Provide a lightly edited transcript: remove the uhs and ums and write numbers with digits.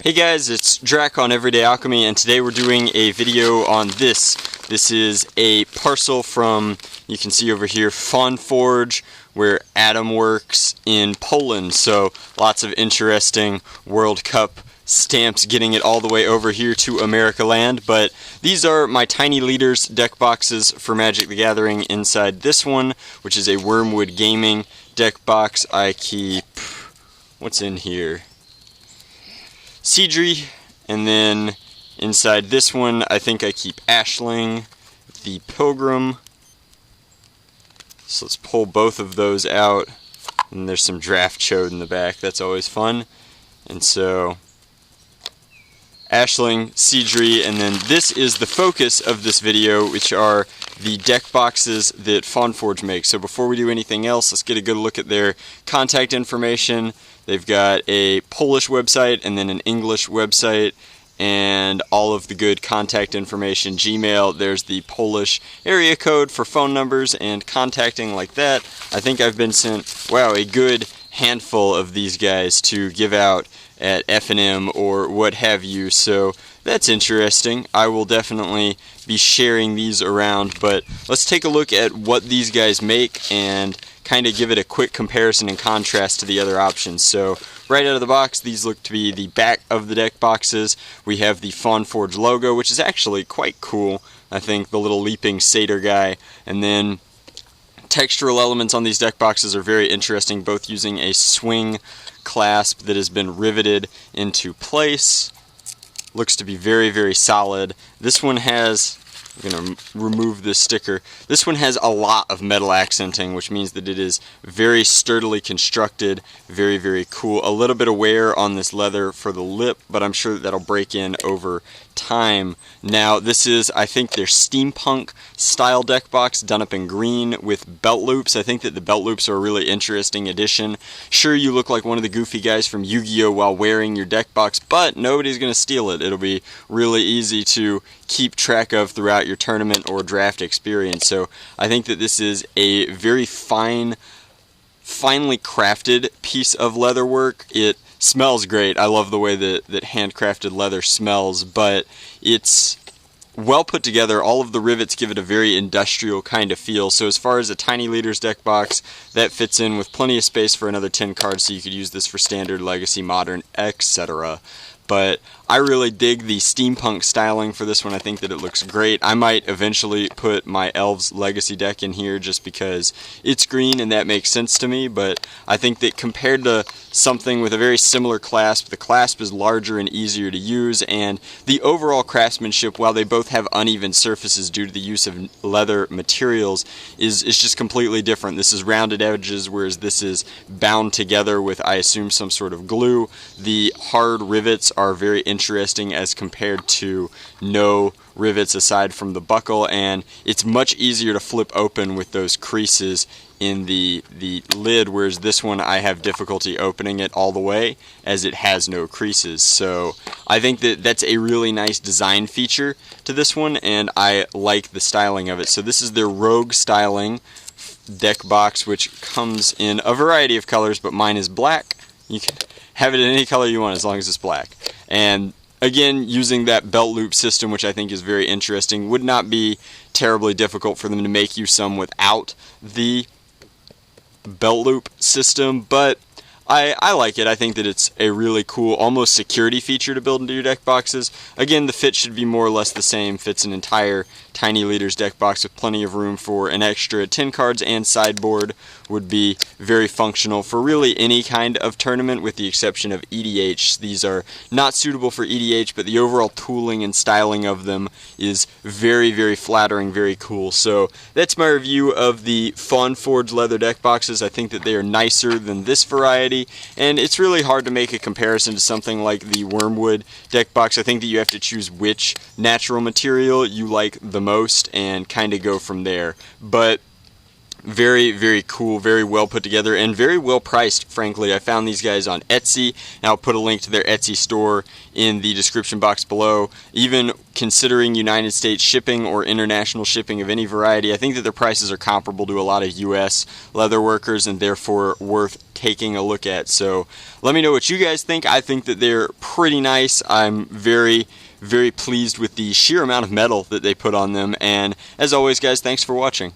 Hey guys, it's Drac on Everyday Alchemy, and today we're doing a video on this. This is a parcel from, you can see over here, FaunForge, where Adam works in Poland. So lots of interesting World Cup stamps getting it all the way over here to America land. But these are my Tiny Leaders deck boxes for Magic the Gathering. Inside this one, which is a Wormwood Gaming deck box, I keep, what's in here? Seedry, and then inside this one I think I keep Ashling, the Pilgrim. So let's pull both of those out, and there's some Draft Chode in the back. That's always fun. And so Ashling, Seedry, and then this is the focus of this video, which are the deck boxes that FaunForge makes. So before we do anything else, let's get a good look at their contact information. They've got a Polish website and then an English website and all of the good contact information. Gmail, there's the Polish area code for phone numbers and contacting like that. I think I've been sent, wow, a good handful of these guys to give out at F&M or what have you, so that's interesting. I will definitely be sharing these around, but let's take a look at what these guys make and kind of give it a quick comparison and contrast to the other options. So right out of the box, these look to be the back of the deck boxes. We have the FaunForge logo, which is actually quite cool. I think the little leaping satyr guy, and then textural elements on these deck boxes are very interesting, both using a swing clasp that has been riveted into place. Looks to be very, very solid. This one has, I'm going to remove this sticker, this one has a lot of metal accenting, which means that it is very sturdily constructed, very, very cool. A little bit of wear on this leather for the lip, but I'm sure that'll break in over time. Now this is, I think, their steampunk style deck box done up in green with belt loops. I think that the belt loops are a really interesting addition. Sure, you look like one of the goofy guys from Yu-Gi-Oh while wearing your deck box, but nobody's going to steal it. It'll be really easy to keep track of throughout your tournament or draft experience. So I think that this is a very finely crafted piece of leather work. It smells great. I love the way that handcrafted leather smells, but it's well put together. All of the rivets give it a very industrial kind of feel. So as far as a Tiny Leaders deck box, that fits in with plenty of space for another 10 cards, so you could use this for Standard, Legacy, Modern, etc. But I really dig the steampunk styling for this one. I think that it looks great. I might eventually put my Elves Legacy deck in here just because it's green and that makes sense to me, but I think that compared to something with a very similar clasp, the clasp is larger and easier to use, and the overall craftsmanship, while they both have uneven surfaces due to the use of leather materials, is just completely different. This is rounded edges, whereas this is bound together with, I assume, some sort of glue. The hard rivets are very interesting as compared to no rivets aside from the buckle, and it's much easier to flip open with those creases in the lid, whereas this one I have difficulty opening it all the way as it has no creases. So I think that that's a really nice design feature to this one, and I like the styling of it. So this is their Rogue styling deck box, which comes in a variety of colors, but mine is black. You can have it in any color you want as long as it's black. And again, using that belt loop system, which I think is very interesting, would not be terribly difficult for them to make you some without the belt loop system, but I like it. I think that it's a really cool, almost security feature to build into your deck boxes. Again, the fit should be more or less the same. Fits an entire Tiny Leaders deck box with plenty of room for an extra 10 cards, and sideboard would be very functional for really any kind of tournament with the exception of EDH. These are not suitable for EDH, but the overall tooling and styling of them is very, very flattering, very cool. So that's my review of the FaunForge leather deck boxes. I think that they are nicer than this variety, and it's really hard to make a comparison to something like the Wormwood deck box. I think that you have to choose which natural material you like the most and kind of go from there. But Very, very cool, very well put together, and very well priced, frankly. I found these guys on Etsy, and I'll put a link to their Etsy store in the description box below. Even considering United States shipping or international shipping of any variety, I think that their prices are comparable to a lot of US leather workers, and therefore worth taking a look at. So let me know what you guys think. I think that they're pretty nice. I'm very, very pleased with the sheer amount of metal that they put on them, and as always, guys, thanks for watching.